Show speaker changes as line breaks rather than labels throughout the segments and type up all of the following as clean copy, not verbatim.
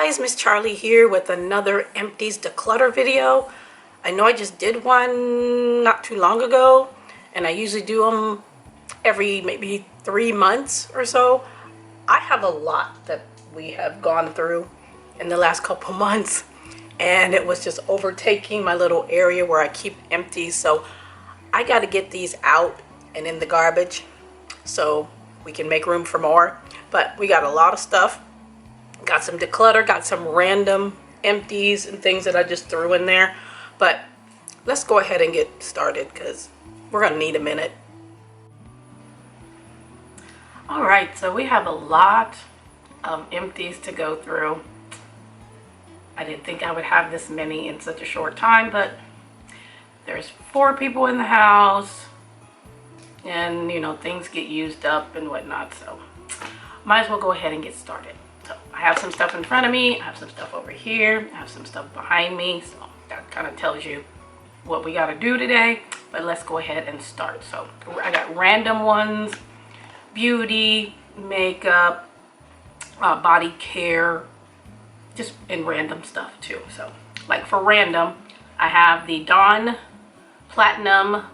guys, Miss Charlie here with another Empties Declutter video. I know I just did one not too long ago, and I usually do them every maybe 3 months or so. I have a lot that we have gone through in the last couple months, and it was just overtaking my little area where I keep empties. So I got to get these out and in the garbage so we can make room for more. But we got a lot of stuff. Got some declutter, got some random empties and things that I just threw in there. But let's go ahead and get started because we're gonna need a minute. All right, so we have a lot of empties to go through. I didn't think I would have this many in such a short time, but there's 4 people in the house, and you know, things get used up and whatnot, so might as well go ahead and get started. So I have some stuff in front of me, I have some stuff over here, I have some stuff behind me, so that kind of tells you what we got to do today. But let's go ahead and start. So I got random ones, beauty, makeup, body care, just in random stuff too. So like for random, I have the Dawn Platinum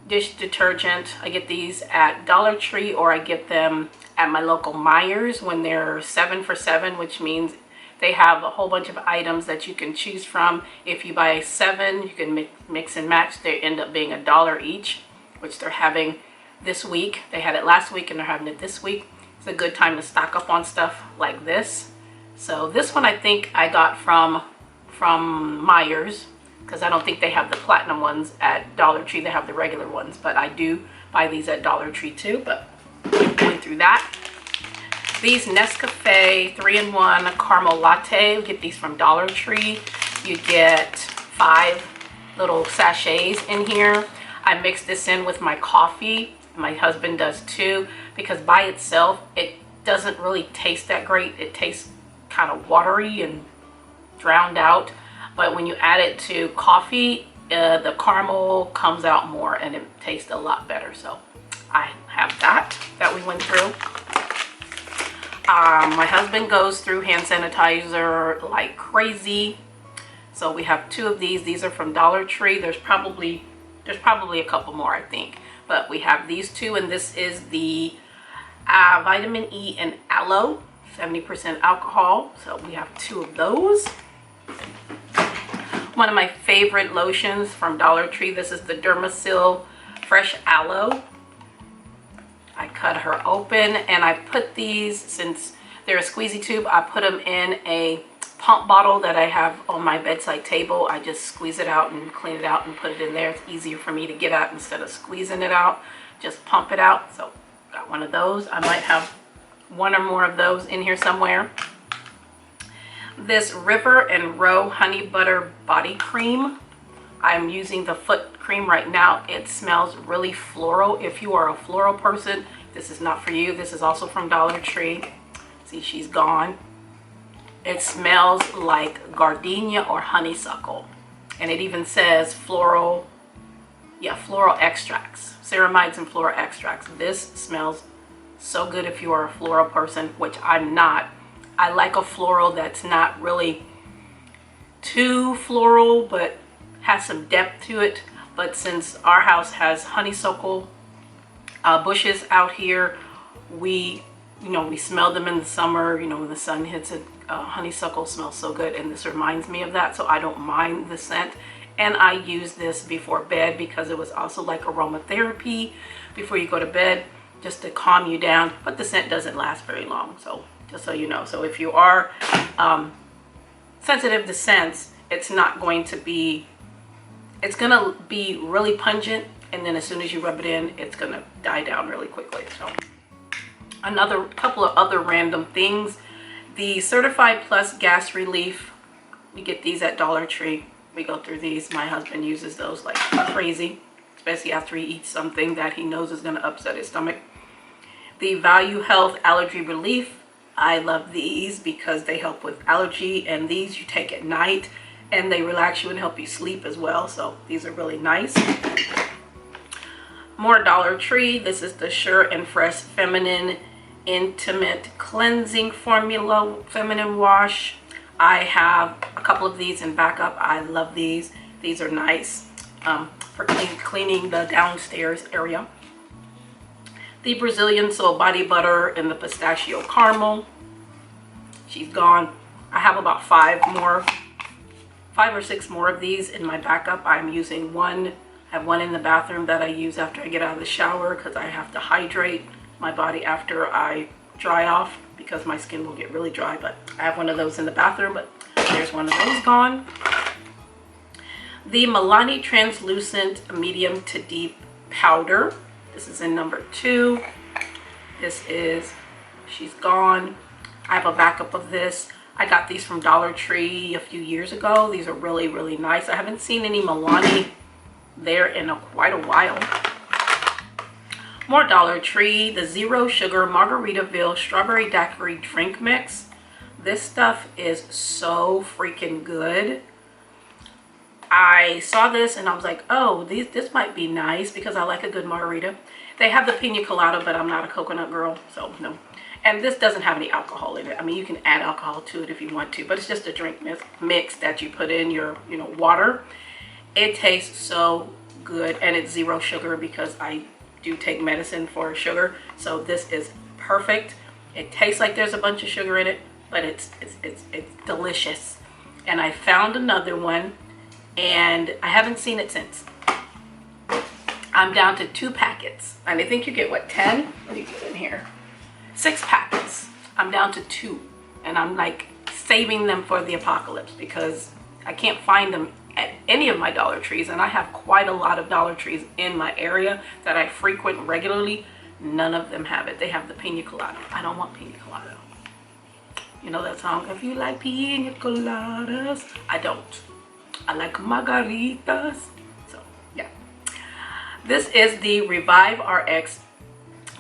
dish detergent. I get these at Dollar Tree, or I get them at my local Myers when they're 7 for $7, which means they have a whole bunch of items that you can choose from. If you buy 7, you can mix and match. They end up being $1 each, which they're having this week. They had it last week and they're having it this week. It's a good time to stock up on stuff like this. So this one I think I got from Myers, because I don't think they have the platinum ones at Dollar Tree. They have the regular ones, but I do buy these at Dollar Tree too. But going through that, these Nescafe 3-in-1 caramel latte, we get these from Dollar Tree. You get 5 little sachets in here. I mix this in with my coffee. My husband does too, because by itself it doesn't really taste that great. It tastes kind of watery and drowned out, but when you add it to coffee, the caramel comes out more and it tastes a lot better. So I have that we went through. My husband goes through hand sanitizer like crazy, so we have 2 of these. These are from Dollar Tree. There's probably a couple more, I think, but we have these 2, and this is the vitamin E and aloe, 70% alcohol, so we have 2 of those. One of my favorite lotions from Dollar Tree, this is the Dermasil Fresh Aloe. I cut her open and I put these, since they're a squeezy tube, I put them in a pump bottle that I have on my bedside table. I just squeeze it out and clean it out and put it in there. It's easier for me to get out instead of squeezing it out. Just pump it out. So got one of those. I might have 1 or more of those in here somewhere. This River and Row Honey Butter Body Cream. I'm using the foot cream right now. It smells really floral. If you are a floral person, this is not for you. This is also from Dollar Tree. See, she's gone. It smells like gardenia or honeysuckle. And it even says floral extracts, ceramides and floral extracts. This smells so good if you are a floral person, which I'm not. I like a floral that's not really too floral, but has some depth to it. But since our house has honeysuckle bushes out here, we smell them in the summer. You know, when the sun hits it, honeysuckle smells so good, and this reminds me of that, so I don't mind the scent. And I use this before bed because it was also like aromatherapy before you go to bed, just to calm you down. But the scent doesn't last very long, so just so you know. So if you are sensitive to scents, it's going to be really pungent, and then as soon as you rub it in, it's gonna die down really quickly. So another couple of other random things, the Certified Plus Gas Relief, we get these at Dollar Tree. We go through these. My husband uses those like crazy, especially after he eats something that he knows is gonna upset his stomach. The Value Health Allergy Relief, I love these because they help with allergy, and these you take at night and they relax you and help you sleep as well. So these are really nice. More Dollar Tree. This is the Sure and Fresh Feminine Intimate Cleansing Formula Feminine Wash. I have a couple of these in backup. I love these. These are nice for cleaning the downstairs area. The Brazilian Soul Body Butter and the Pistachio Caramel. She's gone. I have about 5 or 6 more of these in my backup. I'm using one. I have one in the bathroom that I use after I get out of the shower because I have to hydrate my body after I dry off because my skin will get really dry. But I have one of those in the bathroom, but there's one of those gone. The Milani Translucent Medium to Deep Powder. This is in number 2. She's gone. I have a backup of this. I got these from Dollar Tree a few years ago. These are really, really nice. I haven't seen any Milani there in quite a while. More Dollar Tree, the Zero Sugar Margaritaville Strawberry Daiquiri Drink Mix. This stuff is so freaking good. I saw this and I was like, oh, this might be nice because I like a good margarita. They have the pina colada, but I'm not a coconut girl, so no. And this doesn't have any alcohol in it. I mean, you can add alcohol to it if you want to, but it's just a drink mix that you put in your, water. It tastes so good, and it's 0 sugar because I do take medicine for sugar. So this is perfect. It tastes like there's a bunch of sugar in it, but it's delicious. And I found another one, and I haven't seen it since. I'm down to 2 packets. And I think you get, what, 10? What do you get in here? 6 packets. I'm down to 2. And I'm like saving them for the apocalypse because I can't find them at any of my Dollar Trees. And I have quite a lot of Dollar Trees in my area that I frequent regularly. None of them have it. They have the pina colada. I don't want pina colada. You know that song, if you like pina coladas? I don't. I like margaritas. So, yeah. This is the Revive RX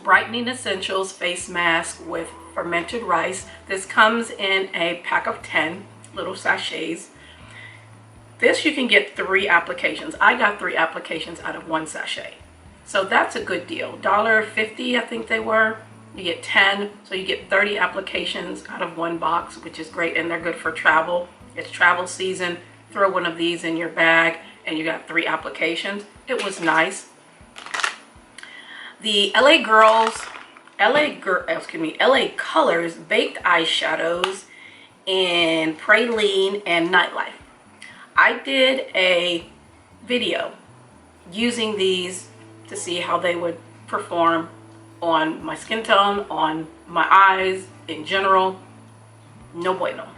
Brightening Essentials Face Mask with fermented rice. This comes in a pack of 10 little sachets. This you can get 3 applications. I got 3 applications out of 1 sachet. So that's a good deal. $1.50 I think they were. You get 10, so you get 30 applications out of 1 box, which is great, and they're good for travel. It's travel season. Throw one of these in your bag and you got 3 applications. It was nice. The LA Colors Baked Eyeshadows in Praline and Nightlife. I did a video using these to see how they would perform on my skin tone, on my eyes in general. No bueno.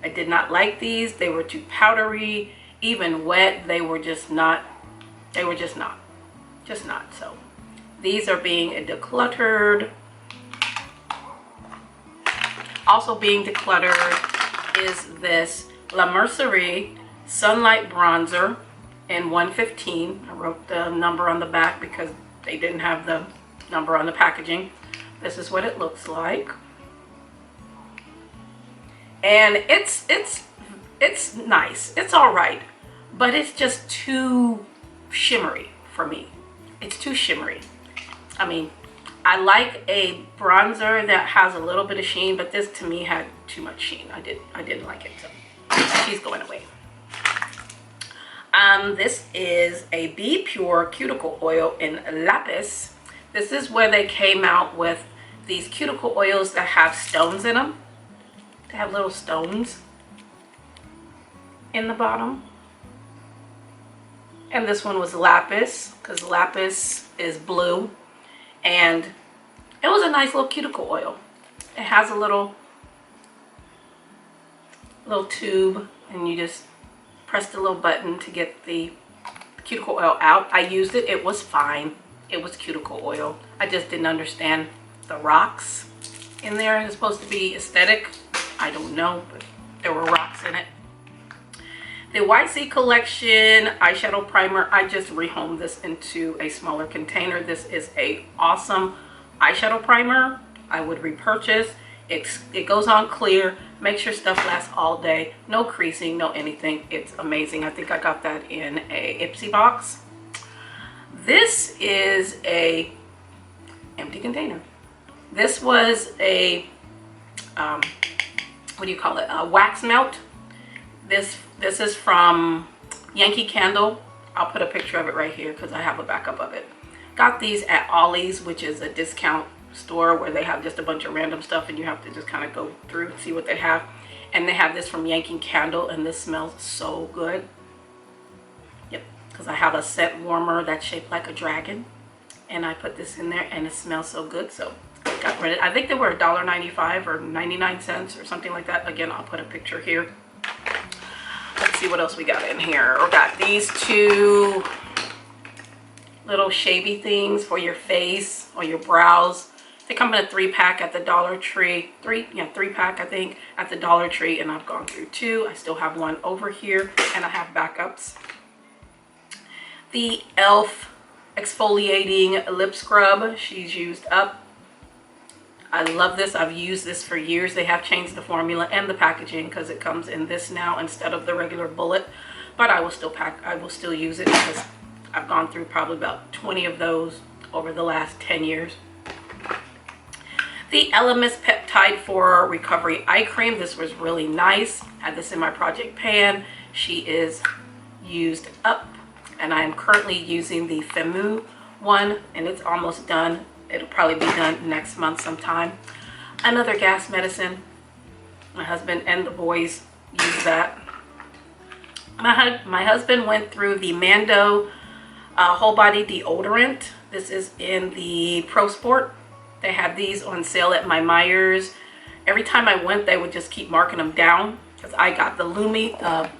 I did not like these. They were too powdery, even wet. They were just not. So these are being decluttered. Also being decluttered is this La Mercerie Sunlight Bronzer in 115. I wrote the number on the back because they didn't have the number on the packaging. This is what it looks like. And it's nice. It's all right, but it's just too shimmery for me. It's too shimmery. I mean, I like a bronzer that has a little bit of sheen, but this to me had too much sheen. I didn't like it, so she's going away. This is a Be Pure Cuticle Oil in Lapis. This is where they came out with these cuticle oils that have stones in them. They have little stones in the bottom. And this one was Lapis, because Lapis is blue. And it was a nice little cuticle oil. It has a little tube, and you just press the little button to get the cuticle oil out. I used it. It was fine. It was cuticle oil. I just didn't understand the rocks in there. It's supposed to be aesthetic. I don't know, but there were rocks in it. The YC Collection eyeshadow primer. I just rehomed this into a smaller container. This is a awesome eyeshadow primer. I would repurchase. It goes on clear, makes your stuff last all day. No creasing, no anything. It's amazing. I think I got that in a Ipsy box. This is a empty container. This was a what do you call it? A wax melt This is from Yankee Candle. I'll put a picture of it right here because I have a backup of it. Got these at Ollie's, which is a discount store where they have just a bunch of random stuff and you have to just kind of go through and see what they have. And they have this from Yankee Candle, and this smells so good. Yep, because I have a scent warmer that's shaped like a dragon, and I put this in there and it smells so good. So I got rid of it. I think they were $1.95 or 99 cents or something like that. Again, I'll put a picture here. Let's see what else we got in here. We got these two little shavy things for your face or your brows. They come in a 3-pack at the Dollar Tree. 3-pack I think at the Dollar Tree, and I've gone through 2. I still have 1 over here, and I have backups. The e.l.f. exfoliating lip scrub. She's used up. I love this. I've used this for years. They have changed the formula and the packaging because it comes in this now instead of the regular bullet. But I will still use it because I've gone through probably about 20 of those over the last 10 years. The Elemis Peptide for Recovery Eye Cream. This was really nice. Had this in my project pan. She is used up. And I am currently using the Femu one, and it's almost done. It'll probably be done next month sometime. Another gas medicine. My husband and the boys use that. My husband went through the Mando whole body deodorant. This is in the Pro Sport. They had these on sale at my Myers. Every time I went, they would just keep marking them down because I got the Lumi, the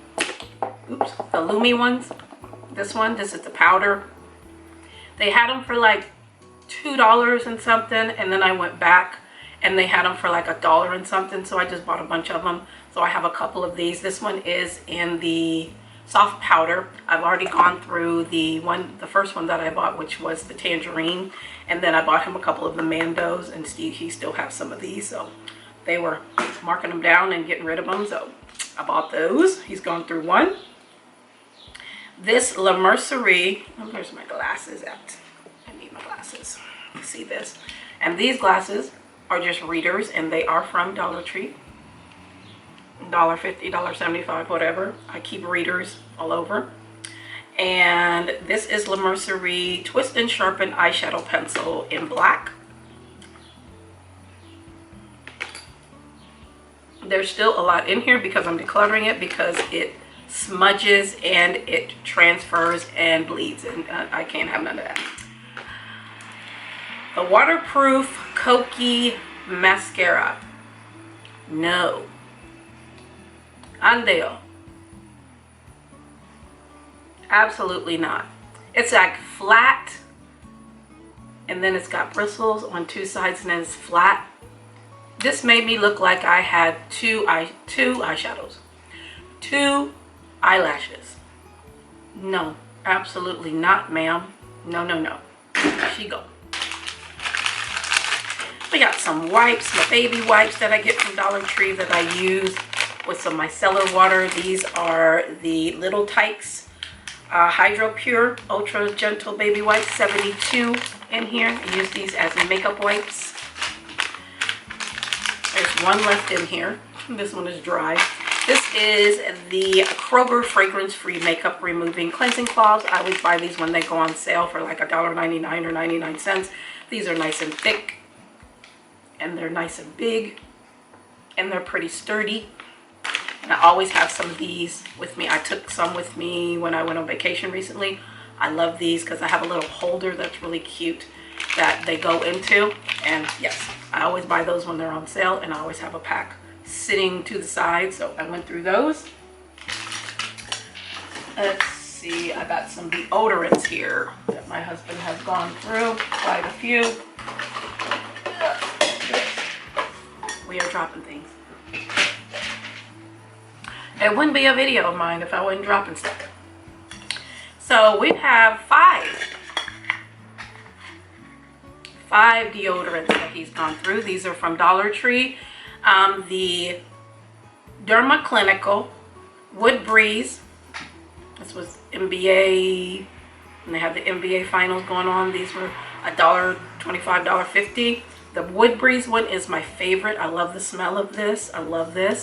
Lumi ones. This is the powder. They had them for like $2 and something, and then I went back and they had them for like $1 and something, so I just bought a bunch of them. So I have a couple of these. This one is in the soft powder. I've already gone through the first one that I bought, which was the tangerine, and then I bought him a couple of the Mandos, and he still has some of these, so they were marking them down and getting rid of them, so I bought those. He's gone through one. This La Mercerie, where's my glasses at? I need my glasses. See this? And these glasses are just readers, and they are from Dollar Tree. $1.50, $1.75, whatever. I keep readers all over. And this is La Mercerie Twist and Sharpen Eyeshadow Pencil in black. There's still a lot in here because I'm decluttering it because it smudges and it transfers and bleeds, and I can't have none of that. The waterproof Kokie mascara. No. Andeo. Absolutely not. It's like flat, and then it's got bristles on 2 sides, and then it's flat. This made me look like I had two eyeshadows, 2 eyelashes. No, absolutely not, ma'am. No, no, no. She go. We got some wipes, my baby wipes that I get from Dollar Tree that I use with some micellar water. These are the Little Tykes Hydro Pure Ultra Gentle Baby Wipes, 72 in here. I use these as makeup wipes. There's one left in here. This one is dry. This is the Kroger fragrance-free makeup removing cleansing cloths. I always buy these when they go on sale for like $1.99 or 99 cents. These are nice and thick, and they're nice and big, and they're pretty sturdy. And I always have some of these with me. I took some with me when I went on vacation recently. I love these because I have a little holder that's really cute that they go into. And yes, I always buy those when they're on sale, and I always have a pack sitting to the side. So I went through those. Let's see, I got some deodorants here that my husband has gone through, quite a few. We are dropping things. It wouldn't be a video of mine if I wasn't dropping stuff. So we have five deodorants that he's gone through. These are from Dollar Tree. The Derma Clinical Wood Breeze. This was NBA, and they have the NBA finals going on. These were $1.25, $1.50. The Wood Breeze one is my favorite. I love the smell of this. I love this.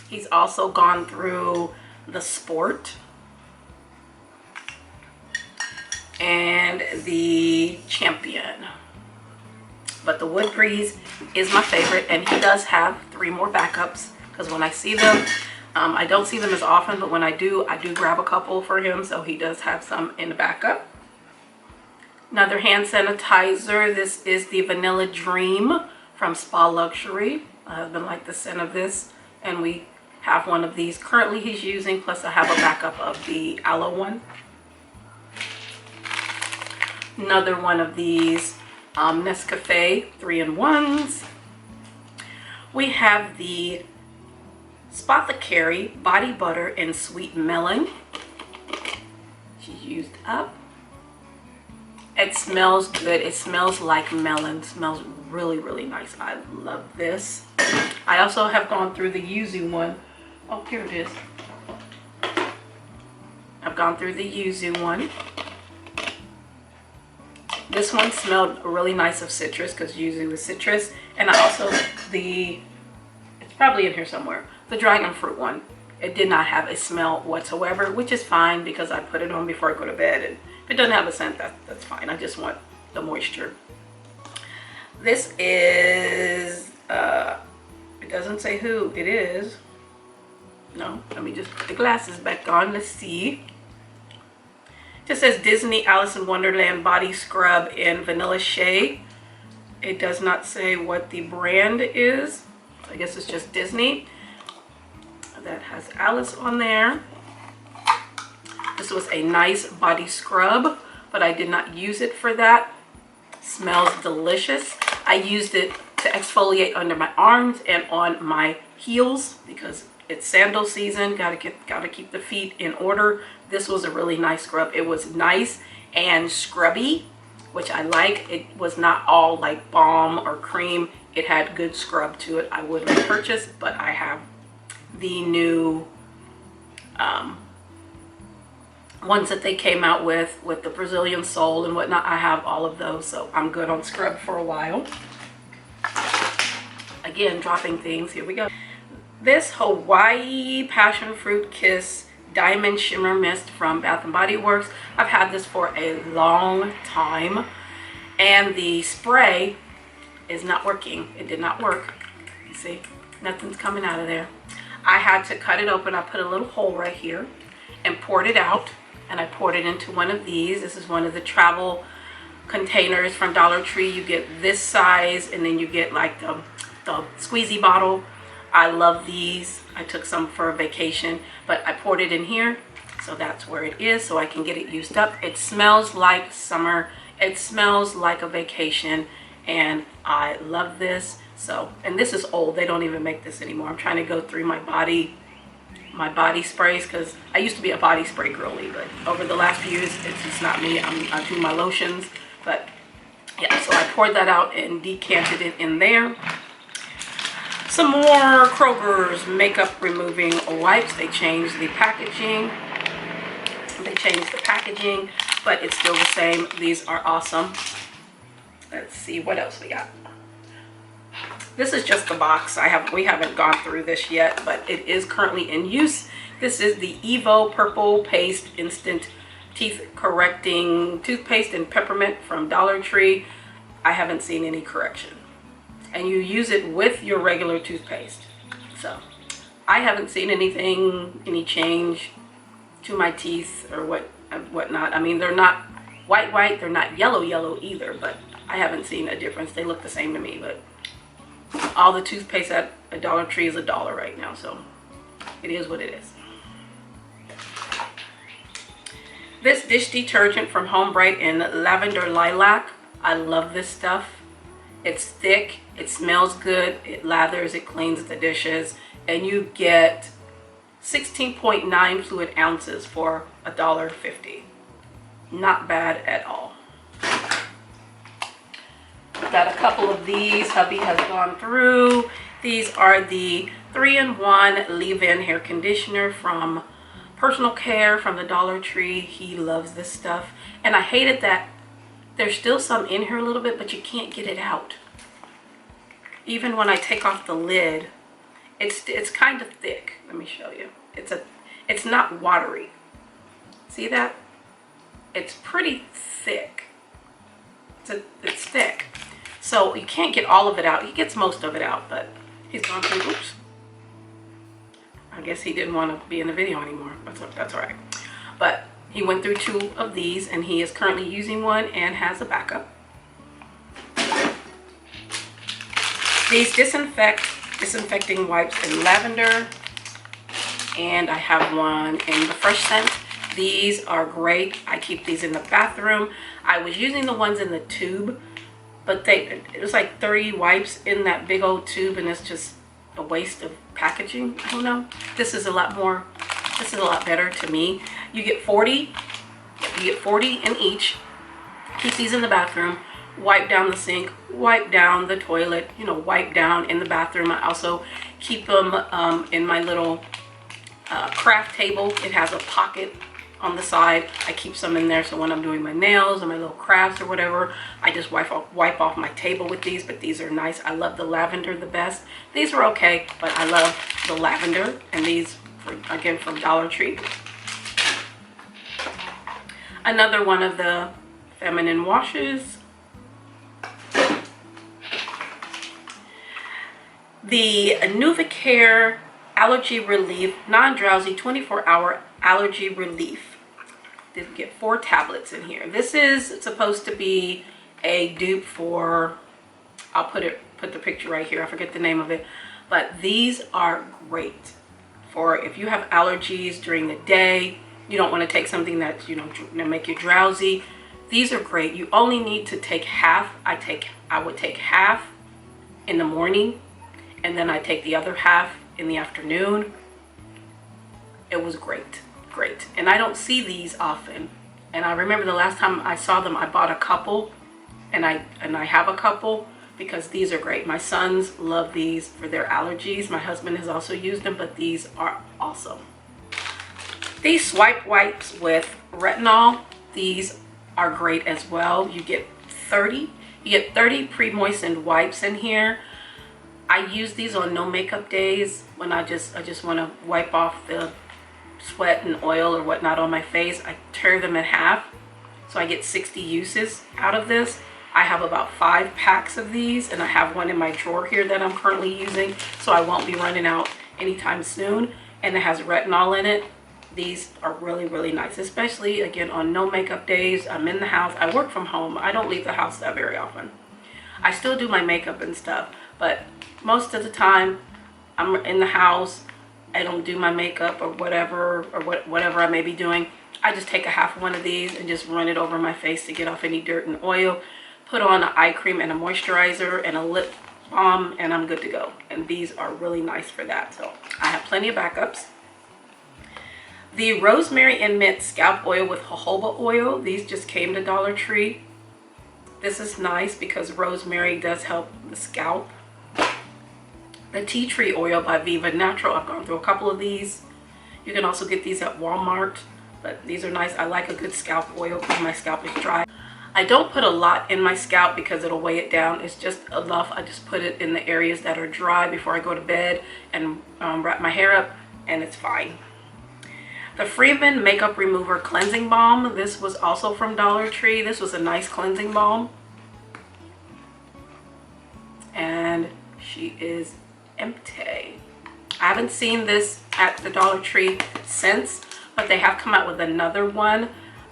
He's also gone through the Sport, and the Champion. But the Wood Breeze is my favorite, and he does have 3 more backups, because when I see them, I don't see them as often, but when I do grab a couple for him, so he does have some in the backup. Another hand sanitizer. This is the Vanilla Dream from Spa Luxury. My husband liked the scent of this, and we have one of these currently he's using, plus I have a backup of the aloe one. Another one of these Nescafe 3-in-1s. We have the Spothecary Body Butter and Sweet Melon. She's used up. It smells good. It smells like melon. It smells really, really nice. I love this. I also have gone through the yuzu one. Oh, here it is. I've gone through the yuzu one. This one smelled really nice of citrus, because yuzu is citrus. And I also, it's probably in here somewhere, the dragon fruit one. It did not have a smell whatsoever, which is fine because I put it on before I go to bed. And if it doesn't have a scent, that's fine. I just want the moisture. This is, it doesn't say who it is. No, let me just put the glasses back on. Let's see. It just says Disney Alice in Wonderland Body Scrub in Vanilla Shea. It does not say what the brand is. I guess it's just Disney. That has Alice on there. This was a nice body scrub, but I did not use it for that. Smells delicious. I used it to exfoliate under my arms and on my heels because it's sandal season. Gotta keep the feet in order. This was a really nice scrub. It was nice and scrubby, which I like. It was not all like balm or cream. It had good scrub to it. I wouldn't purchase, but I have the new ones that they came out with the Brazilian sole and whatnot. I have all of those, so I'm good on scrub for a while. Again, dropping things. Here we go. This Hawaii Passion Fruit Kiss Diamond Shimmer Mist from Bath & Body Works. I've had this for a long time, and the spray is not working. It did not work. You see, nothing's coming out of there. I had to cut it open. I put a little hole right here and poured it out, and I poured it into one of these. This is one of the travel containers from Dollar Tree. You get this size, and then you get like the squeezy bottle. I love these. I took some for a vacation, but I poured it in here, so that's where it is, so I can get it used up. It smells like summer. It smells like a vacation, and I love this. So, and this is old. They don't even make this anymore. I'm trying to go through my body sprays, because I used to be a body spray girly, but over the last few years, it's not me. I do my lotions, but yeah, so I poured that out and decanted it in there. Some more Kroger's makeup removing wipes. They changed the packaging. But it's still the same. These are awesome. Let's see what else we got. This is just the box. We haven't gone through this yet, but it is currently in use. This is the Evo Purple Paste Instant Teeth Correcting Toothpaste and Peppermint from Dollar Tree. I haven't seen any correction. And you use it with your regular toothpaste. So I haven't seen any change to my teeth or whatnot. I mean, they're not white, they're not yellow either, but I haven't seen a difference. They look the same to me, but all the toothpaste at a Dollar Tree is $1 right now, so it is what it is. This dish detergent from Home Bright in Lavender Lilac. I love this stuff. It's thick, it smells good, it lathers, it cleans the dishes, and you get 16.9 fluid ounces for $1.50. Not bad at all. Got a couple of these hubby has gone through. These are the 3-in-1 leave-in hair conditioner from Personal Care from the Dollar Tree. He loves this stuff, and I hated that there's still some in here a little bit, but you can't get it out. Even when I take off the lid, it's kind of thick. Let me show you. It's not watery. See that? It's pretty thick. It's thick. So you can't get all of it out. He gets most of it out, but he's gone through, oops. I guess he didn't want to be in the video anymore. That's all right. But he went through 2 of these, and he is currently using one and has a backup. These disinfecting wipes in lavender, and I have one in the fresh scent. These are great. I keep these in the bathroom. I was using the ones in the tube, but it was like 30 wipes in that big old tube, and it's just a waste of packaging. I don't know. This is a lot better to me. You get 40 in each. Keep these in the bathroom. Wipe down the sink, wipe down the toilet, you know, wipe down in the bathroom. I also keep them in my little craft table. It has a pocket on the side. I keep some in there, so when I'm doing my nails or my little crafts or whatever, I just wipe off my table with these. But these are nice. I love the lavender the best. These were okay, but I love the lavender, and these again from Dollar Tree. Another one of the feminine washes. The Nuvicare Allergy Relief Non-Drowsy 24-Hour Allergy Relief. They get 4 tablets in here. This is supposed to be a dupe for, I'll put the picture right here. I forget the name of it. But these are great for if you have allergies during the day. You don't want to take something that's, you know, make you drowsy. These are great. You only need to take half. I would take half in the morning, and then I take the other half in the afternoon. It was great. And I don't see these often. And I remember the last time I saw them, I bought a couple, and I have a couple because these are great. My sons love these for their allergies. My husband has also used them, but these are awesome. These swipe wipes with retinol, these are great as well. You get 30 pre-moistened wipes in here. I use these on no makeup days when I just want to wipe off the sweat and oil or whatnot on my face. I tear them in half, so I get 60 uses out of this. I have about 5 packs of these, and I have one in my drawer here that I'm currently using, so I won't be running out anytime soon. And it has retinol in it. These are really nice, especially again on no makeup days. I'm in the house. I work from home. I don't leave the house that very often. I still do my makeup and stuff, but most of the time I'm in the house. I don't do my makeup or whatever I may be doing. I just take a half one of these and just run it over my face to get off any dirt and oil. Put on an eye cream and a moisturizer and a lip balm, and I'm good to go. And these are really nice for that. So I have plenty of backups. The Rosemary and Mint Scalp Oil with jojoba oil. These just came to Dollar Tree. This is nice because rosemary does help the scalp. The Tea Tree Oil by Viva Natural. I've gone through a couple of these. You can also get these at Walmart, but these are nice. I like a good scalp oil because my scalp is dry. I don't put a lot in my scalp because it'll weigh it down. It's just enough. I just put it in the areas that are dry before I go to bed and wrap my hair up, and it's fine. The Freeman Makeup Remover Cleansing Balm. This was also from Dollar Tree. This was a nice cleansing balm. And she is empty. I haven't seen this at the Dollar Tree since, but they have come out with another one.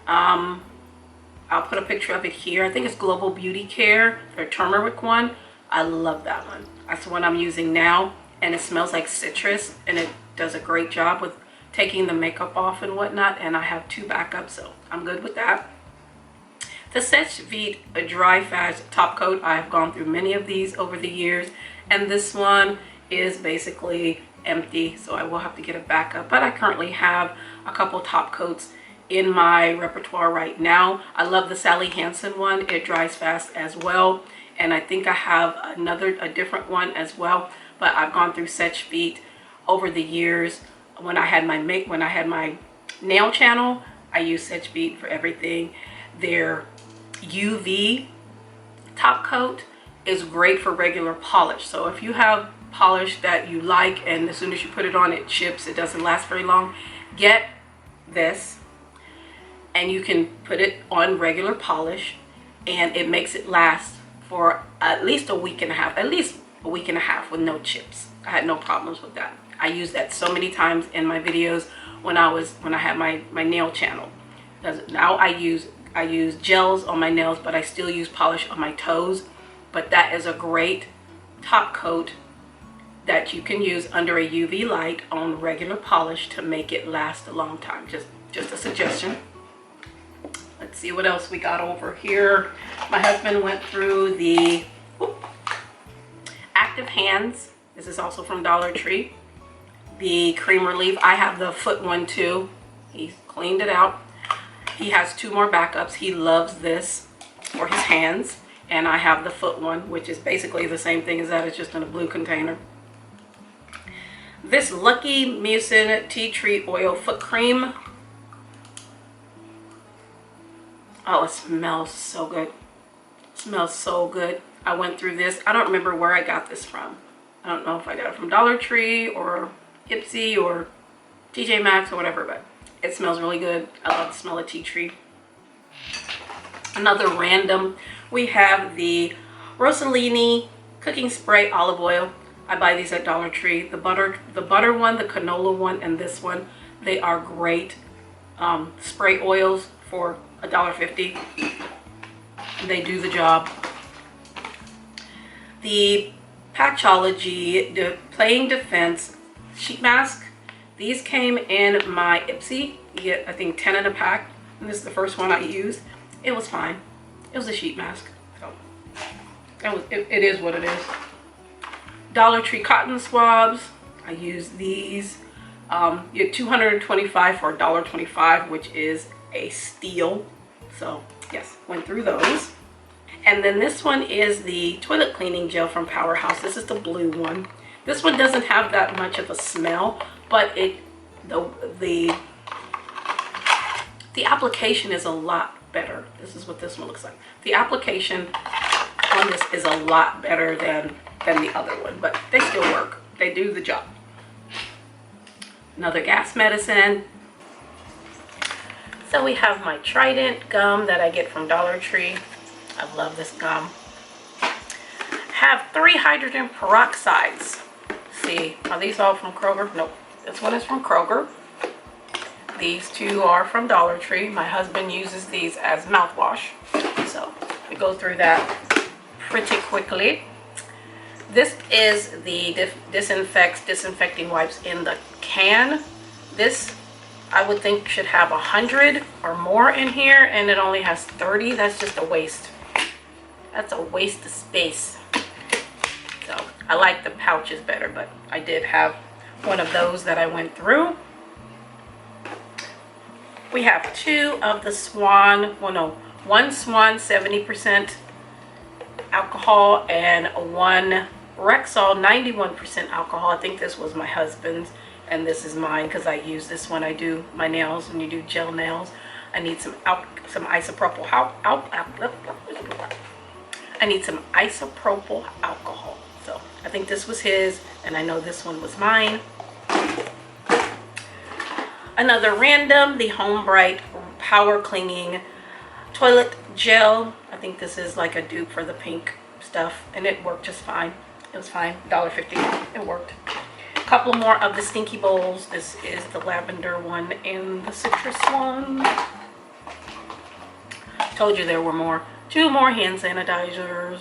I'll put a picture of it here. I think it's Global Beauty Care, their turmeric one. I love that one. That's the one I'm using now, and it smells like citrus, and it does a great job with taking the makeup off and whatnot. And I have 2 backups, so I'm good with that. The Seche Vite Dry Fast Top Coat. I have gone through many of these over the years, and this one is basically empty, so I will have to get a backup. But I currently have a couple top coats in my repertoire right now. I love the Sally Hansen one. It dries fast as well, and I think I have a different one as well. But I've gone through Seche Vite over the years. When I had my nail channel, I used Seche Vite for everything. Their UV top coat is great for regular polish. So if you have polish that you like and as soon as you put it on it chips, it doesn't last very long, get this, and you can put it on regular polish, and it makes it last for at least a week and a half, with no chips. I had no problems with that. I used that so many times in my videos when I had my nail channel. Now I use gels on my nails, but I still use polish on my toes. But that is a great top coat that you can use under a UV light on regular polish to make it last a long time. Just a suggestion. Let's see what else we got over here. My husband went through the Active Hands. This is also from Dollar Tree. The cream relief. I have the foot one too. He's cleaned it out. He has 2 more backups. He loves this for his hands. And I have the foot one, which is basically the same thing as that. It's just in a blue container. This Lucky Mucin Tea Tree Oil Foot Cream. Oh, it smells so good. It smells so good. I went through this. I don't remember where I got this from. I don't know if I got it from Dollar Tree or Empties or TJ Maxx or whatever, but it smells really good. I love the smell of tea tree. Another random, we have the Rossellini Cooking Spray Olive Oil. I buy these at Dollar Tree. The butter one, the canola one, and this one, they are great spray oils for $1.50. They do the job. The Patchology Playing Defense Sheet Mask. These came in my Ipsy. You get, I think, 10 in a pack. And this is the first one I used. It was fine. It was a sheet mask. So it is what it is. Dollar Tree cotton swabs. I use these. You get 225 for $1.25, which is a steal. So yes, went through those. And then this one is the toilet cleaning gel from Powerhouse. This is the blue one. This one doesn't have that much of a smell, but the application is a lot better. This is what this one looks like. The application on this is a lot better than the other one, but they still work. They do the job. Another gas medicine. So we have my Trident gum that I get from Dollar Tree. I love this gum. Have 3 hydrogen peroxides. See, are these all from Kroger? Nope. This one is from Kroger. These 2 are from Dollar Tree. My husband uses these as mouthwash. So we go through that pretty quickly. This is the disinfecting wipes in the can. This, I would think, should have 100 or more in here, and it only has 30. That's just a waste. That's a waste of space. So I like the pouches better, but I did have one of those that I went through. We have 2 of the Swan, well no, 1 Swan 70% alcohol and 1 Rexall 91% alcohol. I think this was my husband's and this is mine because I use this when I do my nails. When you do gel nails, I need some isopropyl I need some isopropyl alcohol. So I think this was his, and I know this one was mine. Another random, the Home Bright Power Cleaning Toilet Gel. I think this is like a dupe for the pink stuff, and it worked just fine. It was fine, $1.50. It worked. A couple more of the Stinky Bowls. This is the lavender one and the citrus one. Told you there were more. 2 more hand sanitizers.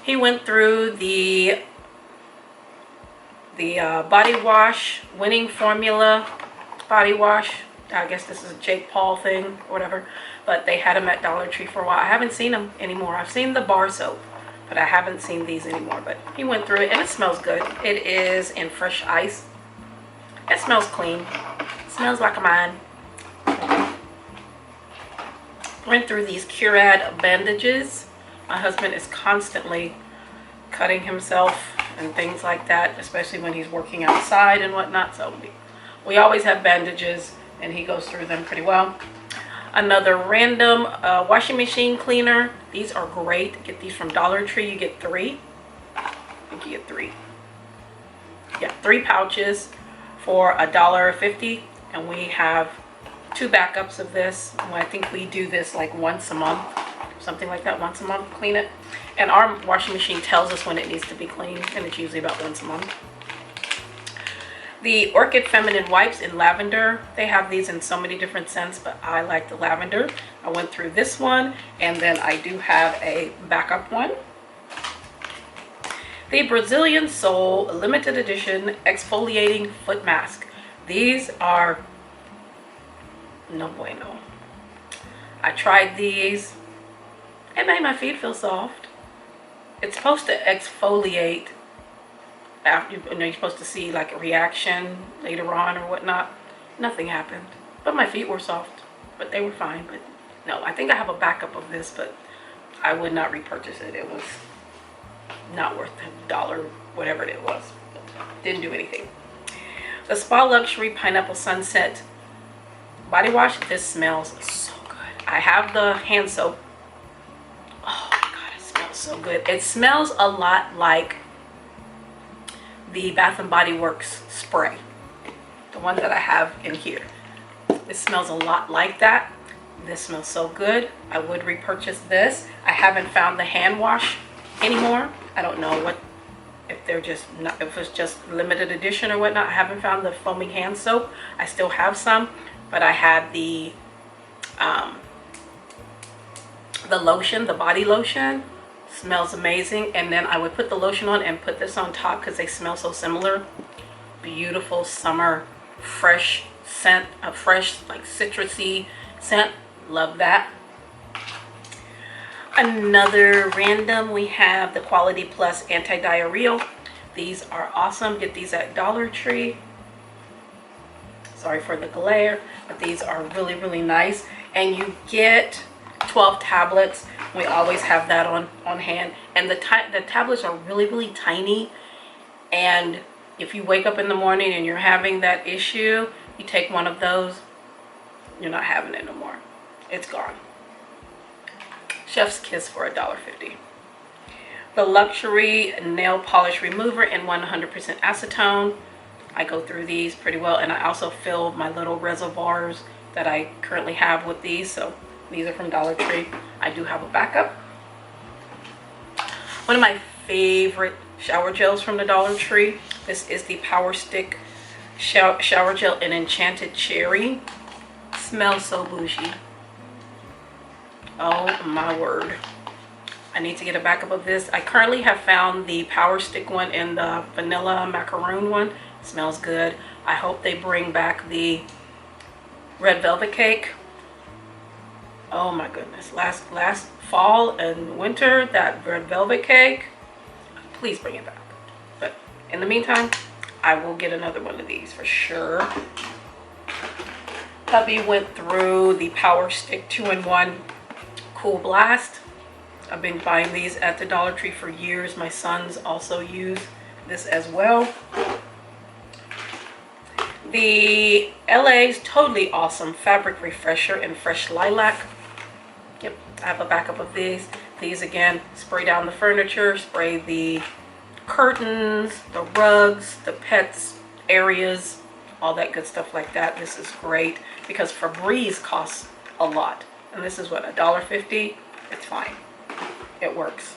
He went through the body wash, Winning Formula body wash. I guess this is a Jake Paul thing or whatever, but they had them at Dollar Tree for a while. I haven't seen them anymore. I've seen the bar soap, but I haven't seen these anymore. But he went through it and it smells good. It is in fresh ice. It smells clean. It smells like a mine. Went through these Curad bandages. My husband is constantly cutting himself and things like that, especially when he's working outside and whatnot. So we always have bandages, and he goes through them pretty well. Another random washing machine cleaner. These are great. Get these from Dollar Tree. You get 3. I think you get 3. Yeah, 3 pouches for $1.50, and we have 2 backups of this. I think we do this like once a month, something like that, once a month, clean it. And our washing machine tells us when it needs to be cleaned, and it's usually about once a month. The Orchid Feminine Wipes in lavender. They have these in so many different scents, but I like the lavender. I went through this one, and then I do have a backup one. The Brazilian Soul Limited Edition Exfoliating Foot Mask. These are no bueno. I tried these. It made my feet feel soft. It's supposed to exfoliate after, you're supposed to see like a reaction later on or whatnot. Nothing happened, but my feet were soft, but they were fine. But no, I think I have a backup of this, but I would not repurchase it. It was not worth $1, whatever it was. Didn't do anything. The Spa Luxury Pineapple Sunset body wash. This smells so good. I have the hand soap. Oh my god, it smells so good. It smells a lot like the Bath and Body Works spray, the one that I have in here. It smells a lot like that. This smells so good. I would repurchase this. I haven't found the hand wash anymore. I don't know what, if they're just not, if it's just limited edition or whatnot. I haven't found the foaming hand soap. I still have some, but I had the lotion, the body lotion. Smells amazing. And then I would put the lotion on and put this on top because they smell so similar. Beautiful summer fresh scent, a fresh like citrusy scent. Love that. Another random, we have the Quality Plus Anti-Diarrheal. These are awesome. Get these at Dollar Tree. Sorry for the glare, but these are really, really nice. And you get 12 tablets. We always have that on hand. And the tablets are really, really tiny. And if you wake up in the morning and you're having that issue, you take one of those, you're not having it no more. It's gone. Chef's Kiss for $1.50. The Luxury Nail Polish Remover in 100% acetone. I go through these pretty well, and I also fill my little reservoirs that I currently have with these. So these are from Dollar Tree. I do have a backup. One of my favorite shower gels from the Dollar Tree. This is the Power Stick Shower Gel in Enchanted Cherry. Smells so bougie. Oh my word. I need to get a backup of this. I currently have found the Power Stick one and the Vanilla Macaroon one. Smells good. I hope they bring back the Red Velvet Cake. Oh my goodness. Last fall and winter, that Red Velvet Cake. Please bring it back. But in the meantime, I will get another one of these for sure. Hubby went through the Power Stick 2-in-1 Cool Blast. I've been buying these at the Dollar Tree for years. My sons also use this as well. The LA's Totally Awesome Fabric Refresher in Fresh Lilac. Yep, I have a backup of these. These again, spray down the furniture, spray the curtains, the rugs, the pets areas, all that good stuff like that. This is great because Febreze costs a lot. And this is what, $1.50? It's fine. It works.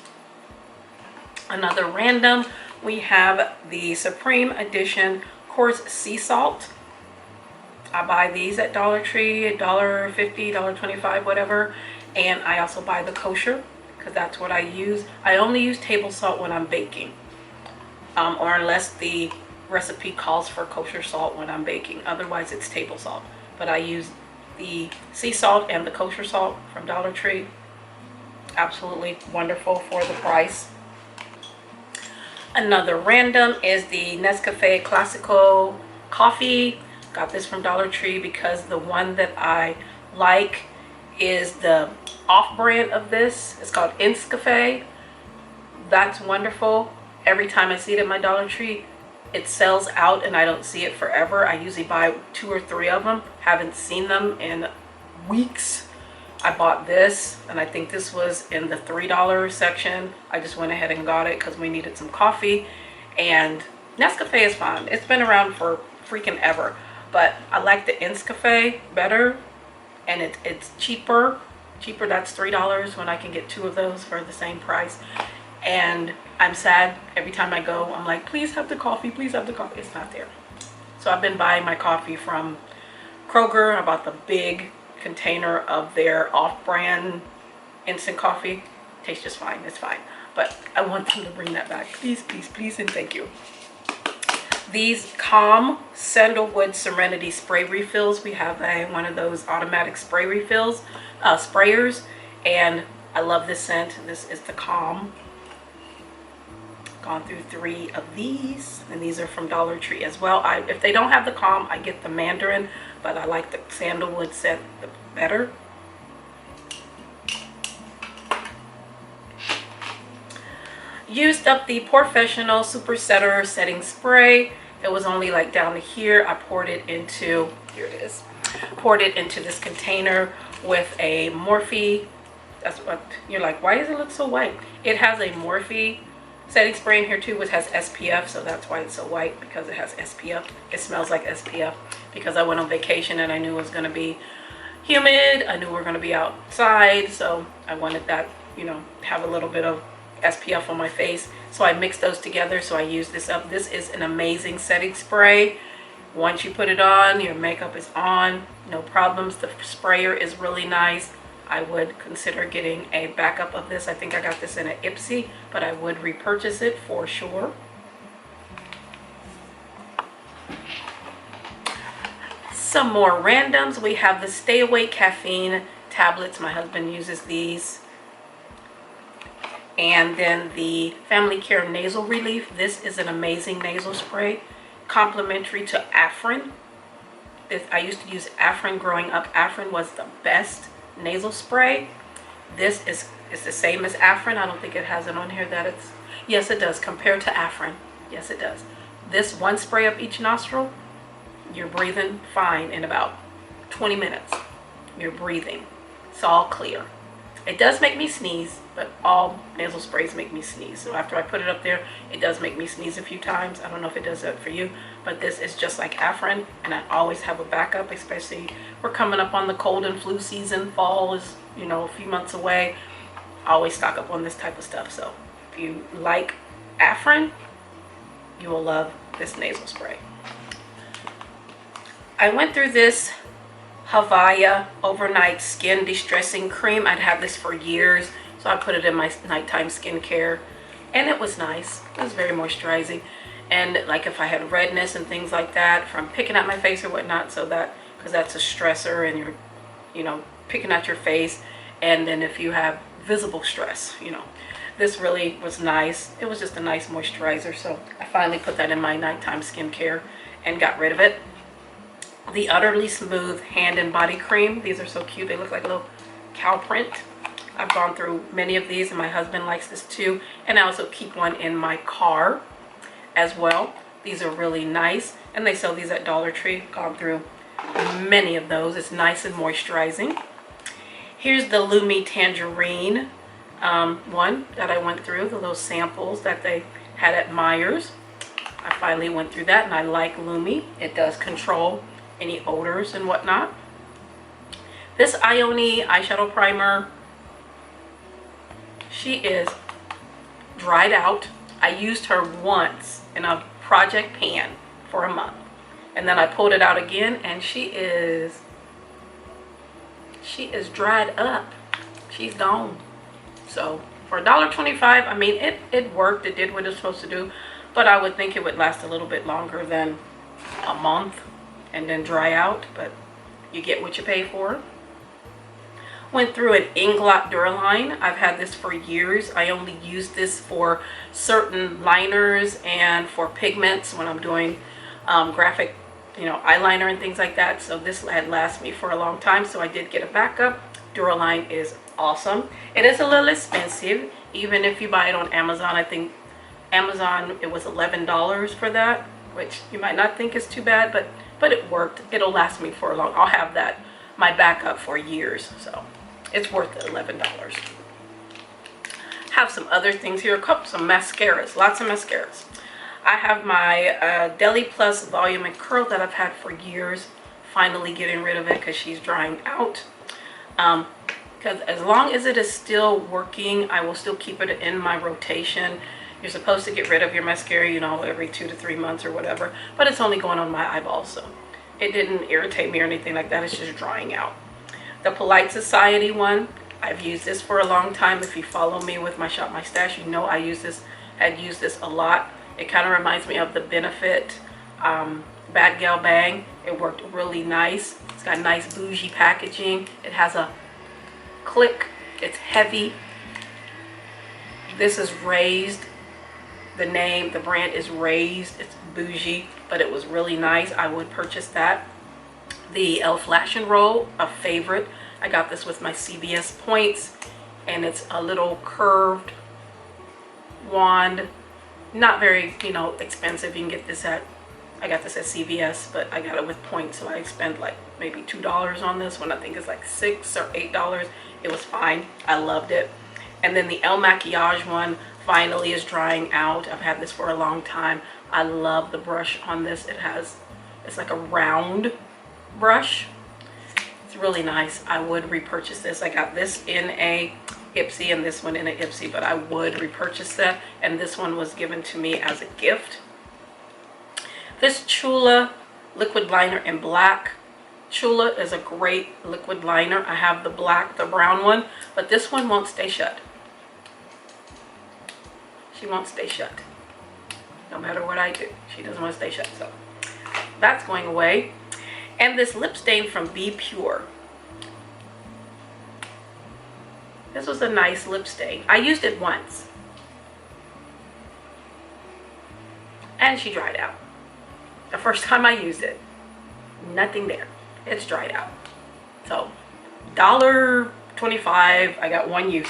Another random, we have the Supreme Edition Coarse Sea Salt. I buy these at Dollar Tree, $1.50, $1.25, whatever. And I also buy the kosher because that's what I use. I only use table salt when I'm baking, or unless the recipe calls for kosher salt when I'm baking. Otherwise, it's table salt. But I use the sea salt and the kosher salt from Dollar Tree. Absolutely wonderful for the price. Another random is the Nescafe Classico coffee. Got this from Dollar Tree because the one that I like is the off-brand of this. It's called Inscafe. That's wonderful. Every time I see it at my Dollar Tree, it sells out and I don't see it forever. I usually buy 2 or 3 of them. Haven't seen them in weeks. I bought this, and I think this was in the $3 section. I just went ahead and got it because we needed some coffee, and Nescafe is fine. It's been around for freaking ever. But I like the Nescafe better. And it's cheaper. Cheaper, that's $3 when I can get 2 of those for the same price. And I'm sad every time I go. I'm like, please have the coffee. Please have the coffee. It's not there. So I've been buying my coffee from Kroger. I bought the big container of their off-brand instant coffee. Tastes just fine. It's fine. But I want them to bring that back. Please, please, please, and thank you. These Calm Sandalwood Serenity spray refills. We have one of those automatic spray refills, sprayers, and I love this scent. This is the Calm. Gone through 3 of these, and these are from Dollar Tree as well. If they don't have the Calm, I get the Mandarin, but I like the sandalwood scent better. Used up the Professional Super Setter setting spray. It was only like down to here. I poured it into, here it is, poured it into this container with a Morphe. That's what you're like, why does it look so white? It has a Morphe setting spray in here too, which has SPF, so that's why it's so white, because it has SPF. It smells like SPF because I went on vacation and I knew it was going to be humid. I knew we were going to be outside, so I wanted that, you know, have a little bit of SPF on my face. So I mixed those together, so I used this up. This is an amazing setting spray. Once you put it on, your makeup is on, no problems. The sprayer is really nice. I would consider getting a backup of this. I think I got this in an Ipsy, but I would repurchase it for sure. Some more randoms. We have the Stay Awake Caffeine tablets. My husband uses these. And then the Family Care Nasal Relief. This is an amazing nasal spray, complimentary to Afrin. I used to use Afrin growing up. Afrin was the best nasal spray. This is the same as Afrin. I don't think it has it on here that it's, yes it does, compared to Afrin. Yes it does. This one spray up each nostril, you're breathing fine in about 20 minutes. You're breathing. It's all clear. It does make me sneeze, but all nasal sprays make me sneeze. So after I put it up there, it does make me sneeze a few times. I don't know if it does that for you, but this is just like Afrin, and I always have a backup, especially we're coming up on the cold and flu season. Fall is, you know, a few months away. I always stock up on this type of stuff. So if you like Afrin, you will love this nasal spray. I went through this Havaya Overnight Skin Distressing Cream. I'd had this for years, so I put it in my nighttime skincare, and it was nice. It was very moisturizing, and like if I had redness and things like that from picking at my face or whatnot, so that, because that's a stressor, and you're, you know, picking at your face, and then if you have visible stress, you know, this really was nice. It was just a nice moisturizer, so I finally put that in my nighttime skincare and got rid of it. The Utterly Smooth Hand and Body Cream. These are so cute. They look like a little cow print. I've gone through many of these, and my husband likes this too. And I also keep one in my car as well. These are really nice, and they sell these at Dollar Tree. Gone through many of those. It's nice and moisturizing. Here's the Lumi Tangerine one that I went through, the little samples that they had at Myers. I finally went through that, and I like Lumi. It does control any odors and whatnot. This Ione eyeshadow primer, she is dried out. I used her once in a project pan for a month, and then I pulled it out again, and she is dried up. She's gone. So for $1.25, I mean, it worked. It did what it was supposed to do, but I would think it would last a little bit longer than a month and then dry out, but you get what you pay for. Went through an Inglot Duraline. I've had this for years. I only use this for certain liners and for pigments when I'm doing graphic, you know, eyeliner and things like that. So this had lasted me for a long time, so I did get a backup. Duraline is awesome. It is a little expensive, even if you buy it on Amazon. I think Amazon, it was $11 for that, which you might not think is too bad, but it worked. It'll last me for a long. I'll have that, my backup, for years, so it's worth the $11. Have some other things here. Some mascaras, lots of mascaras. I have my Deli Plus Volume and Curl that I've had for years. Finally getting rid of it because she's drying out. Because as long as it is still working, I will still keep it in my rotation. You're supposed to get rid of your mascara, you know, every 2 to 3 months or whatever. But it's only going on my eyeballs, so it didn't irritate me or anything like that. It's just drying out. The Polite Society one, I've used this for a long time. If you follow me with my Shop My Stash, you know I had used this a lot. It kind of reminds me of the Benefit Bad Gal Bang. It worked really nice. It's got nice bougie packaging. It has a click. It's heavy. This is Raised. The brand is Raised. It's bougie, but it was really nice. I would purchase that. The e.l.f. Lash and Roll, a favorite. I got this with my CVS points, and it's a little curved wand. Not very, you know, expensive. You can get this I got this at CVS, but I got it with points, so I spent like maybe $2 on this one. I think it's like $6 or $8. It was fine. I loved it. And then the El Maquillage one finally is drying out. I've had this for a long time. I love the brush on this. It's like a round brush. It's really nice. I would repurchase this. I got this in a Ipsy and this one in a Ipsy, but I would repurchase that. And this one was given to me as a gift. This Chula liquid liner in black. Chula is a great liquid liner. I have the brown one, but this one won't stay shut. She won't stay shut. No matter what I do, she doesn't want to stay shut. So that's going away. And this lip stain from Be Pure. This was a nice lip stain. I used it once. And she dried out. The first time I used it, nothing there. It's dried out. So, $1.25. I got one use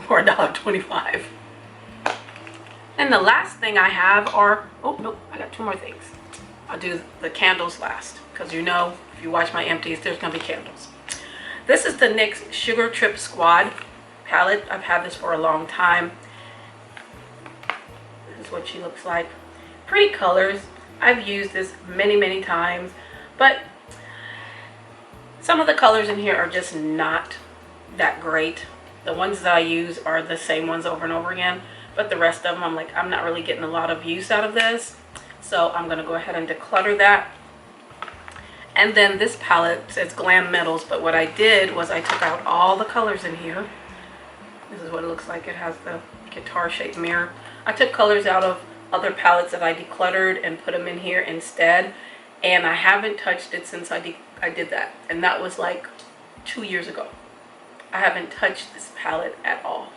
for $1.25. And the last thing I have are, oh nope, I got 2 more things. I'll do the candles last, because you know, if you watch my empties, there's gonna be candles. This is the NYX Sugar Trip Squad palette. I've had this for a long time. This is what she looks like. Pretty colors. I've used this many times, but some of the colors in here are just not that great. The ones that I use are the same ones over and over again, but the rest of them, I'm like, I'm not really getting a lot of use out of this. So I'm gonna go ahead and declutter that. And then this palette says Glam Metals, but what I did was I took out all the colors in here. This is what it looks like. It has the guitar shaped mirror. I took colors out of other palettes that I decluttered and put them in here instead, and I haven't touched it since I did that, and that was like 2 years ago. I haven't touched this palette at all,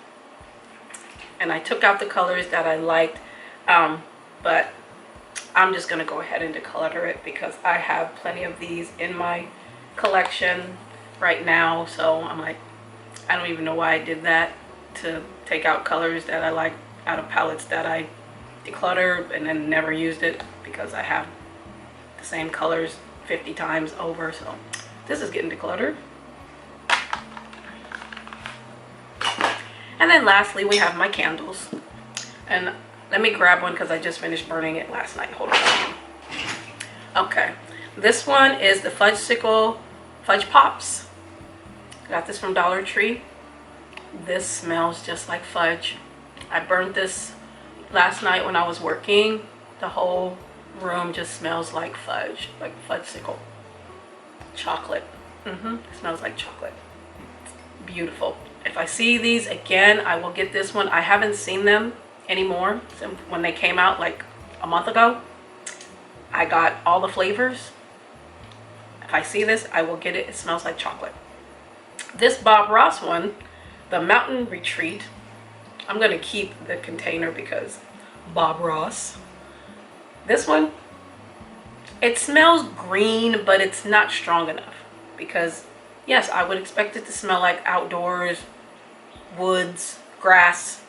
and I took out the colors that I liked, but I'm just gonna go ahead and declutter it because I have plenty of these in my collection right now. So I'm like, I don't even know why I did that, to take out colors that I like out of palettes that I decluttered and then never used it, because I have the same colors 50 times over. So this is getting decluttered. And then lastly, we have my candles, and let me grab one because I just finished burning it last night. Hold on. Okay, this one is the Fudgesicle Fudge Pops. Got this from Dollar Tree. This smells just like fudge. I burned this last night when I was working. The whole room just smells like fudge, like Fudgesicle. Chocolate. It smells like chocolate. It's beautiful. If I see these again, I will get this one. I haven't seen them anymore since when they came out like a month ago. I got all the flavors. If I see this, I will get it. It smells like chocolate. This Bob Ross one, the Mountain Retreat, I'm gonna keep the container because Bob Ross. This one, it smells green, but it's not strong enough, because yes, I would expect it to smell like outdoors, woods, grass.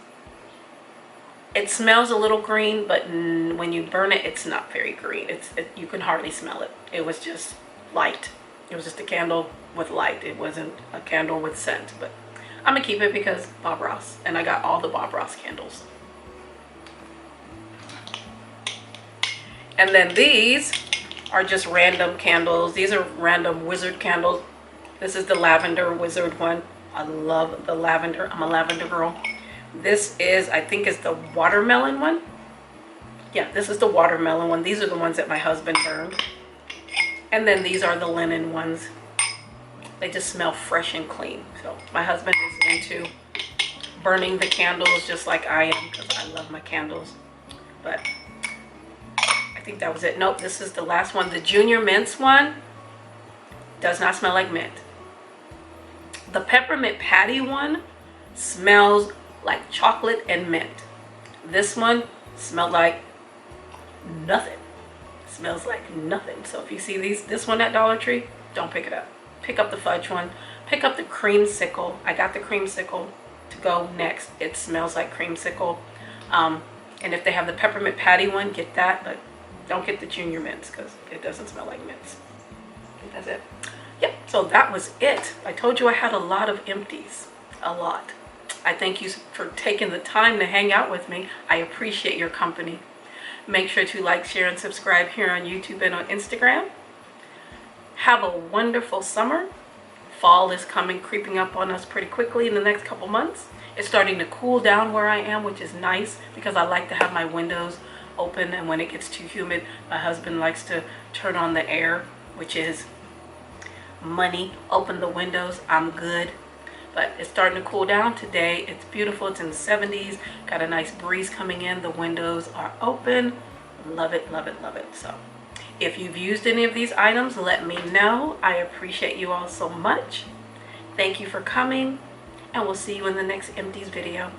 It smells a little green, but when you burn it, it's not very green. You can hardly smell it. It was just light. It was just a candle with light. It wasn't a candle with scent, but I'm gonna keep it because Bob Ross, and I got all the Bob Ross candles. And then these are just random candles. These are random wizard candles. This is the lavender wizard one. I love the lavender. I'm a lavender girl. This is, I think, is the watermelon one. Yeah, this is the watermelon one. These are the ones that my husband burned. And then these are the linen ones. They just smell fresh and clean. So my husband is into burning the candles just like I am, because I love my candles. But I think that was it. Nope, this is the last one. The Junior Mints one does not smell like mint. The Peppermint Patty one smells like chocolate and mint. This one smelled like nothing. Smells like nothing. So if you see this one at Dollar Tree, don't pick it up. Pick up the fudge one. Pick up the creamsicle. I got the creamsicle to go next. It smells like creamsicle. And if they have the Peppermint Patty one, get that, but don't get the Junior Mints because it doesn't smell like mints. I think that's it. Yep, so that was it. I told you I had a lot of empties. A lot. I thank you for taking the time to hang out with me. I appreciate your company. Make sure to like, share, and subscribe here on YouTube and on Instagram. Have a wonderful summer. Fall is coming, creeping up on us pretty quickly in the next couple months. It's starting to cool down where I am, which is nice because I like to have my windows open, and when it gets too humid, my husband likes to turn on the air, which is money. Open the windows, I'm good. But it's starting to cool down today. It's beautiful. It's in the 70s. Got a nice breeze coming in. The windows are open. Love it, love it, love it. So if you've used any of these items, let me know. I appreciate you all so much. Thank you for coming, and we'll see you in the next Empties video.